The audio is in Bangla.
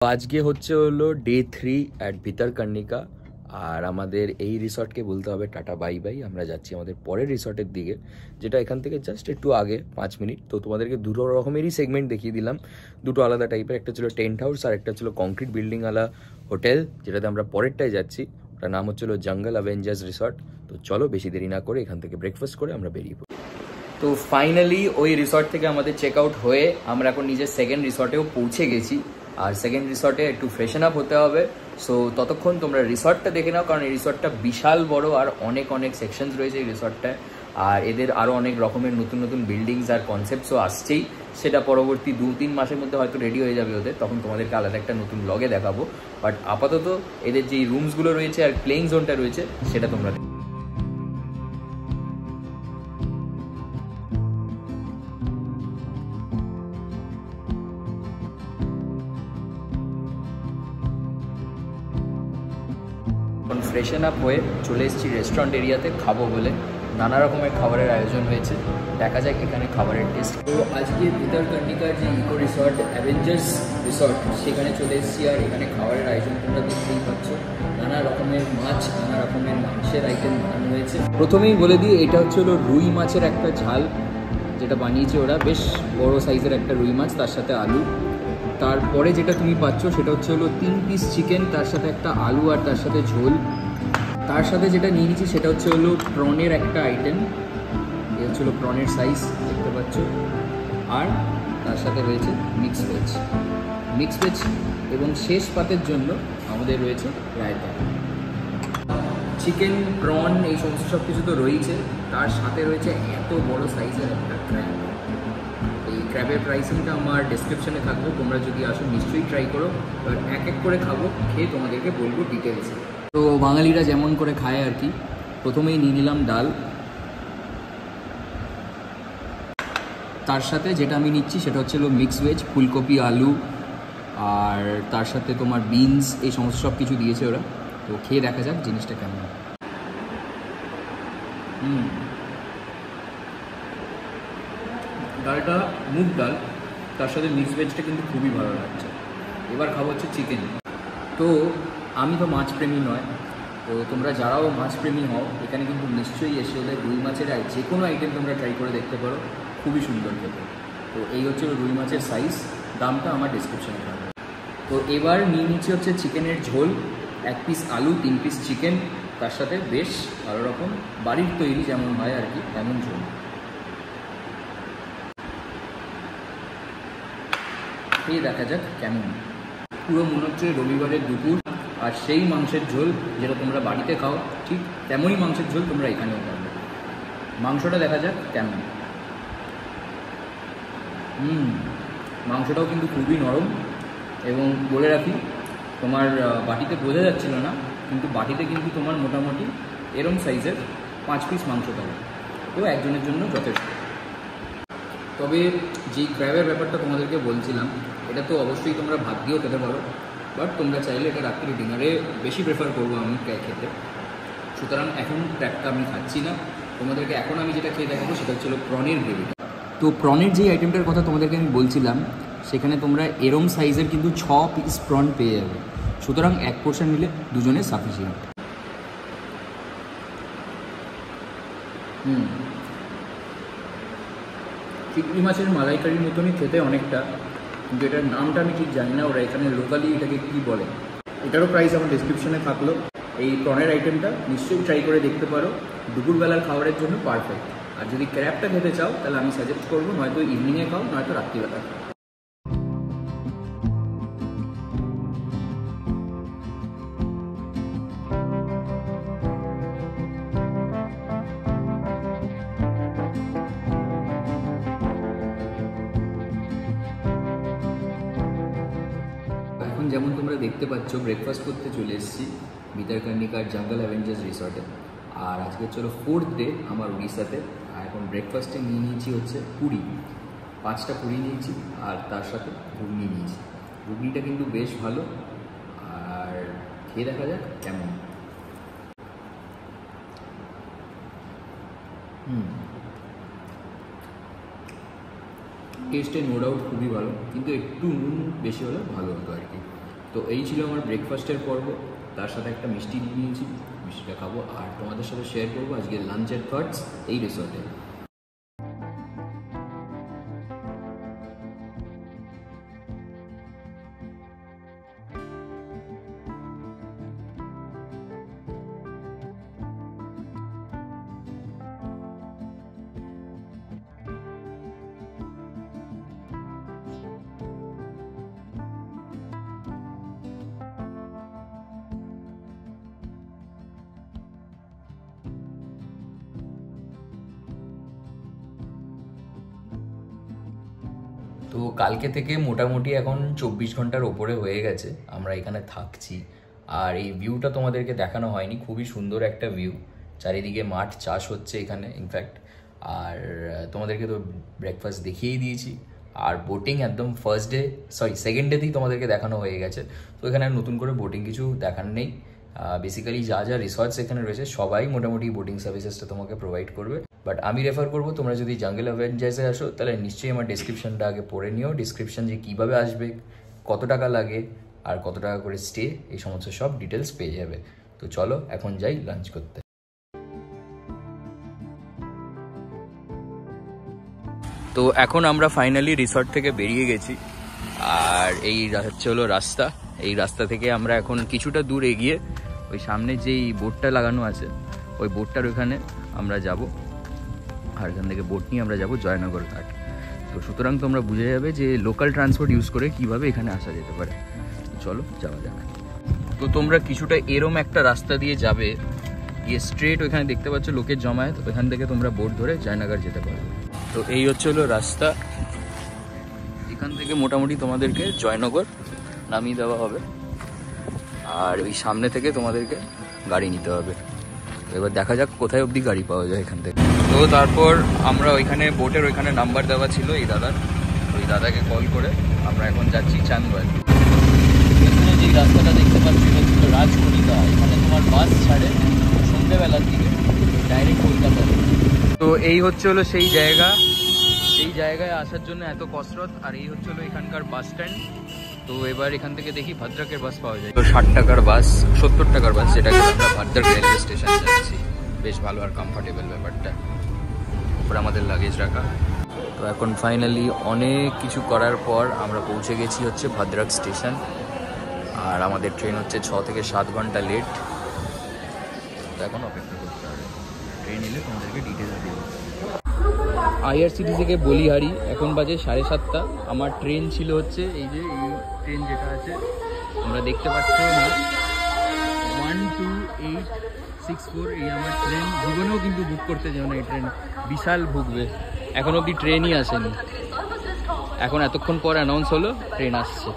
আজকে হচ্ছে হলো ডে 3 অ্যাট ভিতরকনিকা। আর আমাদের এই রিসর্টকে বলতে হবে টাটা বাই বাই। আমরা যাচ্ছি আমাদের পরের রিসর্টের দিকে, যেটা এখান থেকে জাস্ট একটু আগে 5 মিনিট। তো তোমাদেরকে দুটো রকমেরই সেগমেন্ট দেখিয়ে দিলাম, দুটো আলাদা টাইপের। একটা ছিল টেন্ট হাউস আর একটা ছিল কংক্রিট বিল্ডিং আলা হোটেল, যেটাতে আমরা পরেরটায় যাচ্ছি। ওটার নাম হচ্ছিল জঙ্গল অ্যাভেঞ্জার্স রিসর্ট। তো চলো বেশি দেরি না করে এখান থেকে ব্রেকফাস্ট করে আমরা বেরিয়ে পড়ি। তো ফাইনালি ওই রিসর্ট থেকে আমাদের চেক আউট হয়ে আমরা এখন নিজের সেকেন্ড রিসর্টেও পৌঁছে গেছি। আর সেকেন্ড রিসর্টে একটু ফ্রেশন আপ হতে হবে। সো ততক্ষণ তোমরা রিসর্টটা দেখে নাও, কারণ এই রিসর্টটা বিশাল বড় আর অনেক অনেক সেকশনস রয়েছে এই রিসর্টটায়। আর এদের আরও অনেক রকমের নতুন নতুন বিল্ডিংস আর কনসেপ্টসও আসছেই। সেটা পরবর্তী 2-3 মাসের মধ্যে হয়তো রেডি হয়ে যাবে ওদের, তখন তোমাদেরকে আলাদা একটা নতুন ব্লগে দেখাবো। বাট আপাতত এদের যেই রুমসগুলো রয়েছে আর প্লেইং জোনটা রয়েছে সেটা তোমরা ফ্রেশন আপ হয়ে চলে এসেছি রেস্টুরেন্ট এরিয়াতে খাবো বলে। নানা রকমের খাবারের আয়োজন হয়েছে, দেখা যাক এখানে খাবারের টেস্ট। তো আজকে ভিতরকনিকার যে ইকো রিসর্ট অ্যাভেঞ্জার্স রিসর্ট সেখানে চলে এসেছি। আর এখানে খাবারের আয়োজন তোমরা দেখতেই পাচ্ছ, নানা রকমের মাছ, নানা রকমের মাংসের আইটেম বানানো হয়েছে। প্রথমেই বলে দিই, এটা হচ্ছে হলো রুই মাছের একটা ঝাল, যেটা বানিয়েছে ওরা। বেশ বড় সাইজের একটা রুই মাছ, তার সাথে আলু। তারপরে যেটা তুমি পাচ্ছ সেটা হচ্ছে হলো 3 পিস চিকেন, তার সাথে একটা আলু আর তার সাথে ঝোল। তার সাথে যেটা নিয়ে নিচ্ছি সেটা হচ্ছে হলো প্রনের একটা আইটেম। এই হচ্ছে হলো প্রনের সাইজ, দেখতে পাচ্ছ। আর তার সাথে রয়েছে মিক্স ভেজ এবং শেষ পাতের জন্য আমাদের রয়েছে রায়তা। চিকেন, প্রন এই সমস্ত সব কিছু তো রয়েছে, তার সাথে রয়েছে এত বড় সাইজের একটা ক্র্যাব। এই ক্র্যাবের প্রাইসিংটা আমার ডেসক্রিপশানে থাকবে, তোমরা যদি আসো নিশ্চয়ই ট্রাই করো। এবার এক এক করে খাবো, খেয়ে তোমাদেরকে বলবো ডিটেলসে। তো বাঙালিরা যেমন করে খায় আর কি। প্রথমেই নিয়ে নিলাম ডাল, তার সাথে যেটা আমি নিচ্ছি সেটা হচ্ছে হলো মিক্স ভেজ, ফুলকপি, আলু আর তার সাথে তোমার বিনস, এই সমস্ত সব কিছু দিয়েছে ওরা। তো খেয়ে দেখা যাক জিনিসটা কেমন। ডালটা মুগ ডাল, তার সাথে মিক্স ভেজটা কিন্তু খুবই ভালো লাগছে। এবার খাবো হচ্ছে চিকেন। তো আমি তো মাছপ্রেমী নয়, তো তোমরা যারাও মাছপ্রেমী হও এখানে কিন্তু নিশ্চয়ই এসে ওদের রুই মাছের যে কোনো আইটেম তোমরা ট্রাই করে দেখতে পারো, খুবই সুন্দর খেতে। তো এই হচ্ছে রুই মাছের সাইজ, দামটা আমার ডিসক্রিপশানে থাকবে। তো এবার নিয়ে নিচ্ছি হচ্ছে চিকেনের ঝোল, 1 পিস আলু, 3 পিস চিকেন, তার সাথে বেশ ভালো রকম বাড়ির তৈরি যেমন হয় আর কি তেমন ঝোল। এই দেখা যাক কেমন। পুরো মনে হচ্ছে রবিবারের দুপুর, আর সেই মাংসের ঝোল যেটা তোমরা বাড়িতে খাও ঠিক তেমনই মাংসের ঝোল তোমরা এখানেও পাবে। মাংসটা দেখা যাক কেমন। মাংসটাও কিন্তু খুবই নরম। এবং বলে রাখি, তোমার বাটিতে বোঝা যাচ্ছিল না, কিন্তু বাটিতে কিন্তু তোমার মোটামুটি এরম সাইজের 5 পিস মাংস পাবে। তো একজনের জন্য যথেষ্ট। তবে যেই ক্র্যাবের ব্যাপারটা তোমাদেরকে বলছিলাম, এটা তো অবশ্যই তোমরা ভাত দিয়েও খেতে পারো, বাট তোমরা চাইলে এটা রাত্রি ডিনারে বেশি প্রেফার করবো আমি খেতে। সুতরাং এখন ক্র্যাবটা আমি খাচ্ছি না, তোমাদেরকে এখন আমি যেটা খেয়ে দেখাবো সেটা হচ্ছিল প্রনের গ্রেভিটা। তো প্রনের যেই আইটেমটার কথা তোমাদেরকে আমি বলছিলাম, সেখানে তোমরা এরম সাইজের কিন্তু 6 পিস প্রন পেয়ে যাবে। সুতরাং 1 পোর্শন নিলে দুজনে সাফিসিয়েন্ট। চিংড়ি মাছের মালাইকারির মতনই খেতে অনেকটা, কিন্তু এটার নামটা আমি ঠিক জানি না ওরা এখানে লোকালি এটাকে কী বলে। এটারও প্রাইস আমার ডিসক্রিপশনে থাকলো। এই প্রনের আইটেমটা নিশ্চয়ই ট্রাই করে দেখতে পারো, দুপুরবেলার খাবারের জন্য পারফেক্ট। আর যদি ক্র্যাবটা খেতে চাও তাহলে আমি সাজেস্ট করবো নয়তো ইভিনিংয়ে খাও, নয়তো রাত্রিবেলা খাও। এখন যেমন তোমরা দেখতে পাচ্ছ ব্রেকফাস্ট করতে চলে এসেছি ভিতরকনিকার জঙ্গল অ্যাভেঞ্জার্স রিসর্টে। আর আজকে চলো 4th ডে আমার উড়িষ্যাতে। আর এখন ব্রেকফাস্টে নিয়ে নিয়েছি হচ্ছে পুরি, 5টা পুরি নিয়েছি আর তার সাথে ঘুগনি নিয়েছি। ঘুগনিটা কিন্তু বেশ ভালো, আর খেয়ে দেখা যাক কেমন। টেস্টে নো ডাউট খুবই ভালো, কিন্তু একটু নুন বেশি হলে ভালো হতো আর কি। তো এই ছিল আমার ব্রেকফাস্টের পর্ব, তার সাথে একটা মিষ্টি নিয়েছি, মিষ্টিটা খাবো আর তোমাদের সাথে শেয়ার করবো আজকে লাঞ্চের থটস এই রিসর্টে। তো কালকে থেকে মোটামুটি এখন 24 ঘন্টার ওপরে হয়ে গেছে আমরা এখানে থাকছি। আর এই ভিউটা তোমাদেরকে দেখানো হয়নি, খুবই সুন্দর একটা ভিউ, চারিদিকে মাঠ, চাষ হচ্ছে এখানে ইনফ্যাক্ট। আর তোমাদেরকে তো ব্রেকফাস্ট দেখিয়েই দিয়েছি। আর বোটিং একদম সেকেন্ড ডেতেই তোমাদেরকে দেখানো হয়ে গেছে। তো এখানে আর নতুন করে বোটিং কিছু দেখার নেই। বেসিক্যালি যা যা রিসর্টস এখানে রয়েছে সবাই মোটামুটি বোটিং সার্ভিসেসটা তোমাকে প্রোভাইড করবে। বাট আমি রেফার করবো তোমরা যদি জাঙ্গল অ্যাভেঞ্জার্সে আসো তাহলে নিশ্চয়ই আমার ডিসক্রিপশনটা আগে পড়ে নিও। ডিসক্রিপশন যে কীভাবে আসবে, কত টাকা লাগে আর কত টাকা করে স্টে, এই সমস্ত সব ডিটেলস পেয়ে যাবে। তো চলো এখন যাই লাঞ্চ করতে। তো এখন আমরা ফাইনালি রিসর্ট থেকে বেরিয়ে গেছি আর এই হচ্ছে হলো রাস্তা। এই রাস্তা থেকে আমরা এখন কিছুটা দূর এগিয়ে ওই সামনে যেই বোটটা লাগানো আছে ওই বোটটার ওখানে আমরা যাব। আর এখান থেকে বোট নিয়ে আমরা যাব জয়নগর ঘাট। তো সুতরাং তোমরা বুঝে যাবে যে লোকাল ট্রান্সপোর্ট ইউজ করে কিভাবে এখানে আসা যেতে পারে। চলো যাওয়া যাক। তো তোমরা কিছুটা এরম একটা রাস্তা দিয়ে যাবে, গিয়ে স্ট্রেট ওইখানে দেখতে পাচ্ছ লোকের জমায়েত, ওইখান থেকে তোমরা বোট ধরে জয়নগর যেতে পারবে। তো এই হচ্ছে হলো রাস্তা, এখান থেকে মোটামুটি তোমাদেরকে জয়নগর নামিয়ে দেওয়া হবে আর ওই সামনে থেকে তোমাদেরকে গাড়ি নিতে হবে। এবার দেখা যাক কোথায় অবধি গাড়ি পাওয়া যায় এখান থেকে। তো তারপর আমরা ওইখানে বোটের ওইখানে নাম্বার দেওয়া ছিল এই দাদার, ওই দাদাকে কল করে আমরা এখন যাচ্ছি চান্দবাড়ি। এখানে যে রাস্তাটা দেখতে পাচ্ছি এটা ছিল রাজকনিকা, এখানে তোমার বাস ছাড়ে সন্ধ্যেবেলার দিকে ডাইরেক্ট কলকাতাতে। তো এই হচ্ছে হলো সেই জায়গা, এই জায়গায় আসার জন্য এত কসরত। আর এই হচ্ছে হলো এখানকার বাস স্ট্যান্ড। তো এবার এখান থেকে দেখি ভদ্রকের বাস পাওয়া যায়। তো 60 টাকার বাস, 70 টাকার বাস, যেটাকে আমরা ভদ্রক রেলওয়ে স্টেশন যাচ্ছি। বেশ ভালো আর কমফোর্টেবল ব্যাপারটা, উপরে আমাদের লাগেজ রাখা। তো এখন ফাইনালি অনেক কিছু করার পর আমরা পৌঁছে গেছি হচ্ছে ভদ্রক স্টেশন। আর আমাদের ট্রেন হচ্ছে 6 থেকে 7 ঘন্টা লেট। তো এখন অপেক্ষা করতে হবে, ট্রেন এলে তোমাদেরকে ডিটেলস দেবো। IRCTC থেকে বলিহারি, এখন বাজে 7:30। আমার ট্রেন ছিল হচ্ছে এই যে এই ট্রেন যেটা আছে তোমরা দেখতে পাচ্ছ না, 12864। এই আমার ট্রেন, জীবনেও কিন্তু বুক করতে যাও না, এই ট্রেন বিশাল ভুগবে। এখন অবধি ট্রেনই আসেনি, এখন এতক্ষণ পর অ্যানাউন্স হলো ট্রেন আসছে।